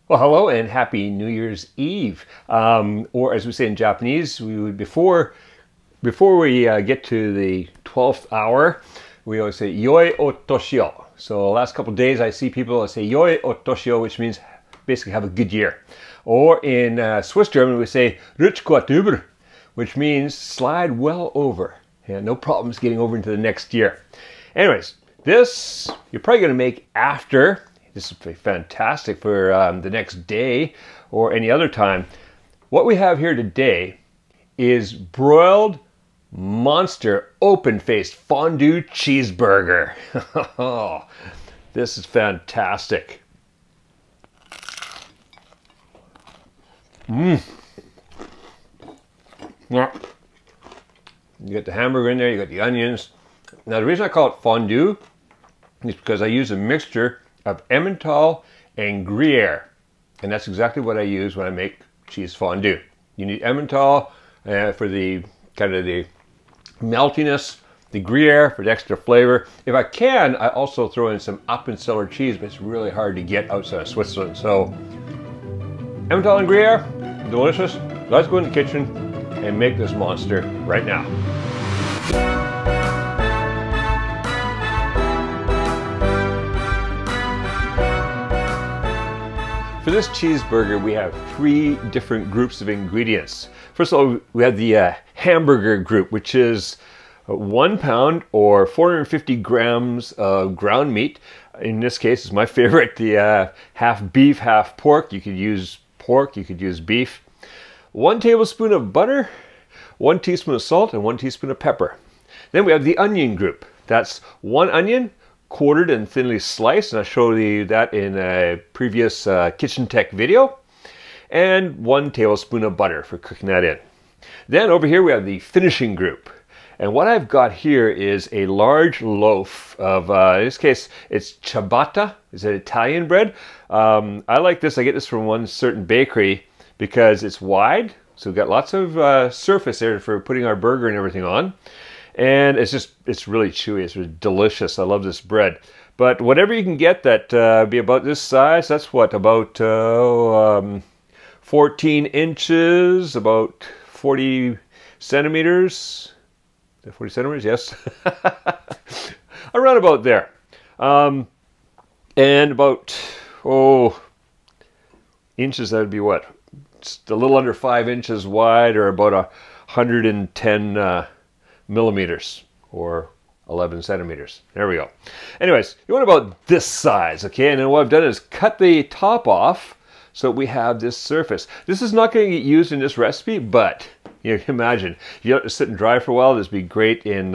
Well, hello and happy New Year's Eve. Or as we say in Japanese, before we get to the 12th hour, we always say Yoi Otoshio. So the last couple of days I see people that say Yoi Otoshio, which means basically have a good year. Or in Swiss German we say Rutsch gut über, which means slide well over. Yeah, no problems getting over into the next year. Anyways, this you're probably going to make after. This would be fantastic for the next day or any other time. What we have here today is broiled monster open-faced fondue cheeseburger. This is fantastic. Yeah. You got the hamburger in there, you got the onions. Now the reason I call it fondue is because I use a mixture of Emmental and Gruyere, and that's exactly what I use when I make cheese fondue. You need Emmental for the kind of the meltiness, the Gruyere for the extra flavor. If I can, I also throw in some Appenzeller cheese, but it's really hard to get outside of Switzerland. So Emmental and Gruyere, delicious. Let's go in the kitchen and make this monster right now. For this cheeseburger, we have 3 different groups of ingredients. First of all, we have the hamburger group, which is 1 pound or 450 grams of ground meat. In this case, it's my favorite, the half beef, half pork. You could use pork, you could use beef. 1 tablespoon of butter, 1 teaspoon of salt, and 1 teaspoon of pepper. Then we have the onion group. That's 1 onion, quartered and thinly sliced, and I showed you that in a previous kitchen tech video, and 1 tablespoon of butter for cooking that in. Then over here we have the finishing group, and what I've got here is a large loaf of, in this case it's ciabatta. It's an Italian bread. I like this. I get this from one certain bakery because it's wide, so we've got lots of surface there for putting our burger and everything on. And it's really chewy, it's really delicious. I love this bread. But whatever you can get that be about this size, that's what, about 14 inches, about 40 centimeters. 40 centimeters, yes. Around about there. And about, inches, that would be what? Just a little under 5 inches wide, or about 110 millimeters or 11 centimeters. There we go. Anyways, you want about this size, okay? And then what I've done is cut the top off so we have this surface. This is not going to get used in this recipe, but you can imagine, you don't have to sit and dry for a while. This would be great in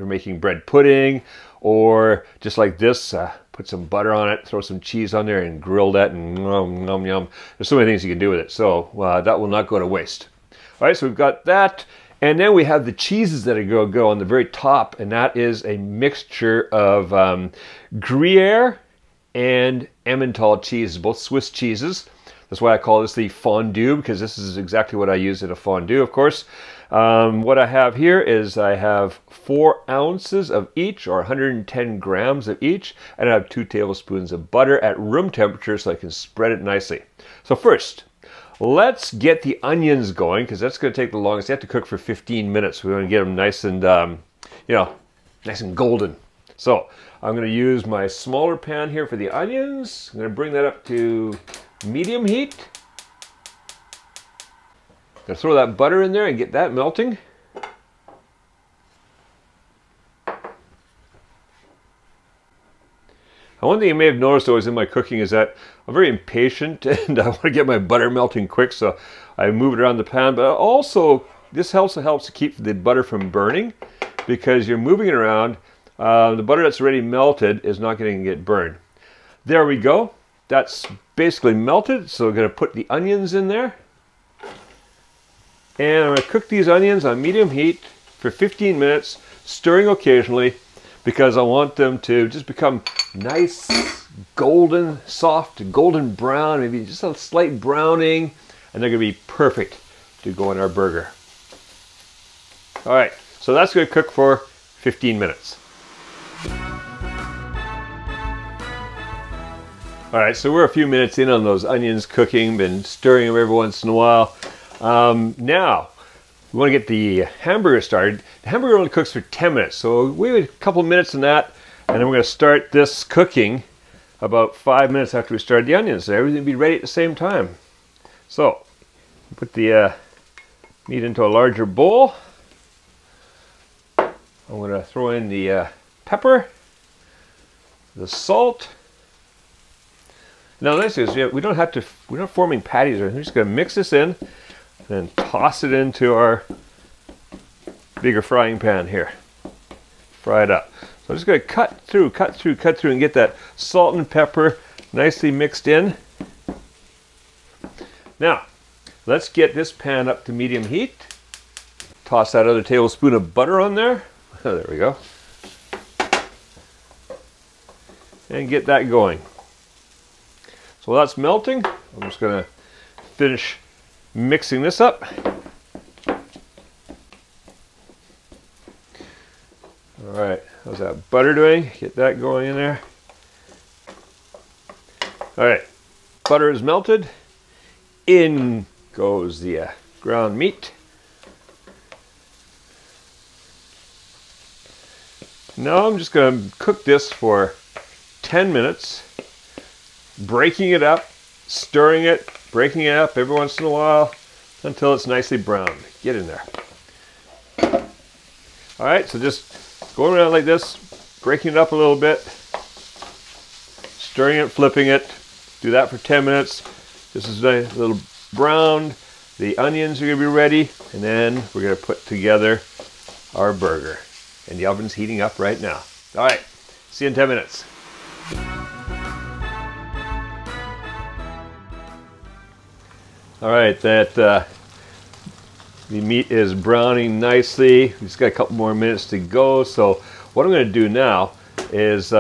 making bread pudding, or just like this, put some butter on it, throw some cheese on there and grill that, and yum, yum. There's so many things you can do with it, so that will not go to waste. All right, so we've got that. And then we have the cheeses that are going to go on the very top, and that is a mixture of Gruyere and Emmental cheese, both Swiss cheeses. That's why I call this the fondue, because this is exactly what I use in a fondue, of course. What I have here is I have 4 ounces of each, or 110 grams of each, and I have 2 tablespoons of butter at room temperature so I can spread it nicely. So first, let's get the onions going, because that's going to take the longest. They have to cook for 15 minutes. We want to get them nice and, nice and golden. So I'm going to use my smaller pan here for the onions. I'm going to bring that up to medium heat. I'm going to throw that butter in there and get that melting. One thing you may have noticed always in my cooking is that I'm very impatient and I want to get my butter melting quick, so I move it around the pan. But also, this also helps to keep the butter from burning, because you're moving it around. The butter that's already melted is not going to get burned. There we go. That's basically melted, so we're going to put the onions in there. And I'm going to cook these onions on medium heat for 15 minutes, stirring occasionally, because I want them to just become nice, golden, soft, golden brown, maybe just a slight browning, and they're going to be perfect to go on our burger. All right, so that's going to cook for 15 minutes. All right, so we're a few minutes in on those onions cooking, been stirring them every once in a while. Now, we want to get the hamburger started. The hamburger only cooks for 10 minutes, so we wait a couple minutes on that, and then we're going to start this cooking about 5 minutes after we start the onions. So everything will be ready at the same time. So, put the meat into a larger bowl. I'm going to throw in the pepper, the salt. Now the nice thing is we're not forming patties or anything. We're just going to mix this in and then toss it into our bigger frying pan here. Fry it up. So I'm just going to cut through and get that salt and pepper nicely mixed in. Now, let's get this pan up to medium heat. Toss that other tablespoon of butter on there. There we go. And get that going. So while that's melting, I'm just going to finish mixing this up. All right, how's that butter doing? Get that going in there. All right, butter is melted. In goes the ground meat. Now I'm just going to cook this for 10 minutes. Breaking it up, stirring it, breaking it up every once in a while until it's nicely browned. Get in there. All right, so just going around like this, breaking it up a little bit, stirring it, flipping it. Do that for 10 minutes. This is a little browned. The onions are going to be ready, and then we're going to put together our burger. And the oven's heating up right now. All right, see you in 10 minutes. All right, the meat is browning nicely. We've just got a couple more minutes to go. So what I'm going to do now is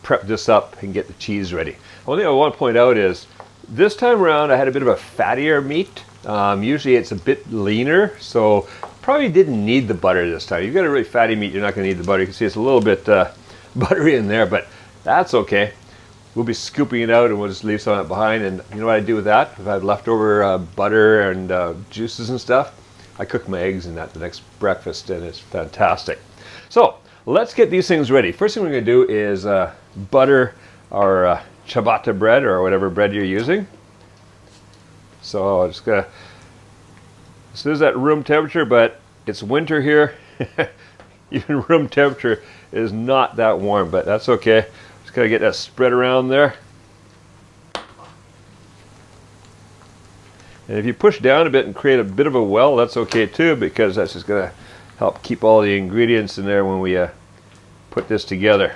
prep this up and get the cheese ready. One thing I want to point out is this time around I had a bit of a fattier meat. Usually it's a bit leaner, so probably didn't need the butter this time. You've got a really fatty meat, you're not going to need the butter. You can see it's a little bit buttery in there, but that's okay. We'll be scooping it out and we'll just leave some of it behind. And you know what I do with that? If I have leftover butter and juices and stuff, I cook my eggs in that the next breakfast, and it's fantastic. So let's get these things ready. First thing we're going to do is butter our ciabatta bread or whatever bread you're using. So I'm just going to, this is at room temperature, but it's winter here. Even room temperature is not that warm, but that's okay. Just gotta get that spread around there. And if you push down a bit and create a bit of a well, that's okay too, because that's just gonna help keep all the ingredients in there when we put this together.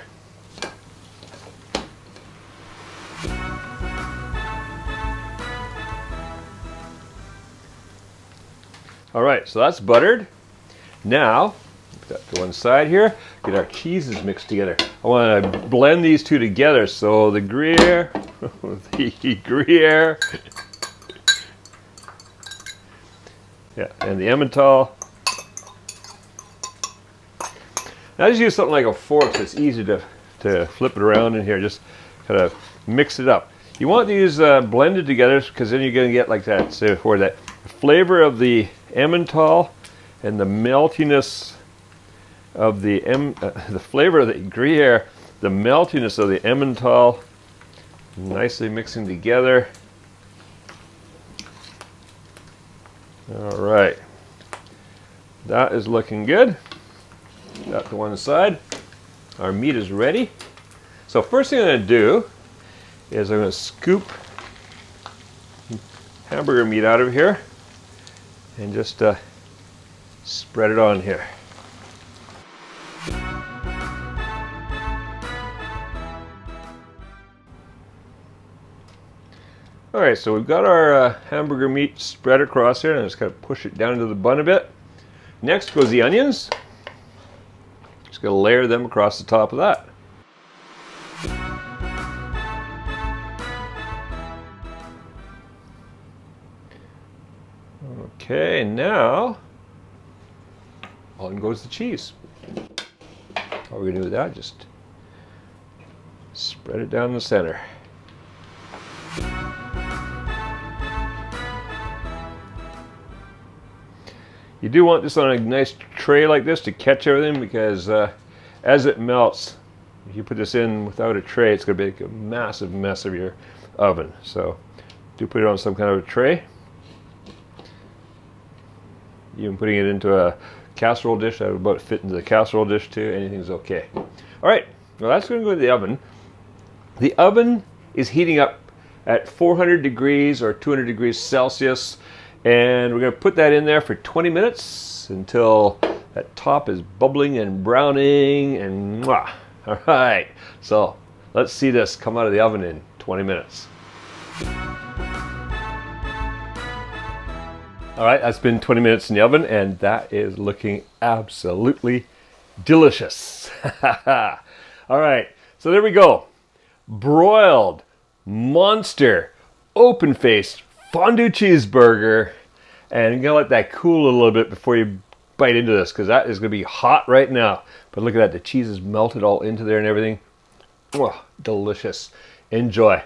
All right, so that's buttered. Now, put that to one side here, get our cheeses mixed together. I want to blend these two together. So the Gruyere, yeah, and the Emmental. Now just use something like a fork so it's easy to flip it around in here. Just kind of mix it up. You want these blended together because then you're going to get like that, so for that flavor of the Emmental and the meltiness of the flavor of the Gruyere, the meltiness of the Emmental, nicely mixing together. All right, that is looking good. That to one side. Our meat is ready. So first thing I'm going to do is I'm going to scoop hamburger meat out of here and just spread it on here. All right, so we've got our hamburger meat spread across here, and I'm just going to push it down into the bun a bit. Next goes the onions. Just going to layer them across the top of that. Okay, now on goes the cheese. What we're going to do with that, just spread it down the center. You do want this on a nice tray like this to catch everything, because as it melts, if you put this in without a tray, it's going to make a massive mess of your oven. So do put it on some kind of a tray. Even putting it into a casserole dish, that would about fit into the casserole dish too. Anything's okay. All right, well, that's going to go in the oven. The oven is heating up at 400 degrees or 200 degrees Celsius, and we're going to put that in there for 20 minutes until that top is bubbling and browning and mwah. All right, so let's see this come out of the oven in 20 minutes. All right, that's been 20 minutes in the oven, and that is looking absolutely delicious. All right, so there we go. Broiled, monster, open-faced fondue cheeseburger. And you're gonna let that cool a little bit before you bite into this, because that is gonna be hot right now. But look at that, the cheese is melted all into there and everything. Oh, delicious. Enjoy.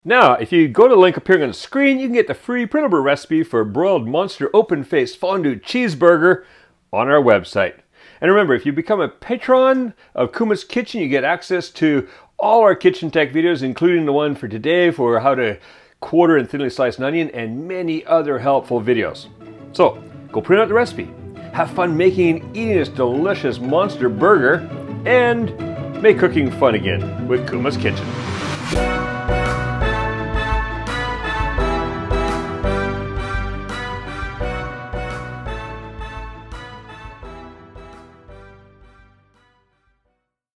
Now, if you go to the link appearing on the screen, you can get the free printable recipe for broiled monster open-faced fondue cheeseburger on our website. And remember, if you become a patron of Kuma's Kitchen, you get access to all our kitchen tech videos, including the one for today for how to quarter and thinly slice an onion, and many other helpful videos. So, go print out the recipe, have fun making and eating this delicious monster burger, and make cooking fun again with Kuma's Kitchen.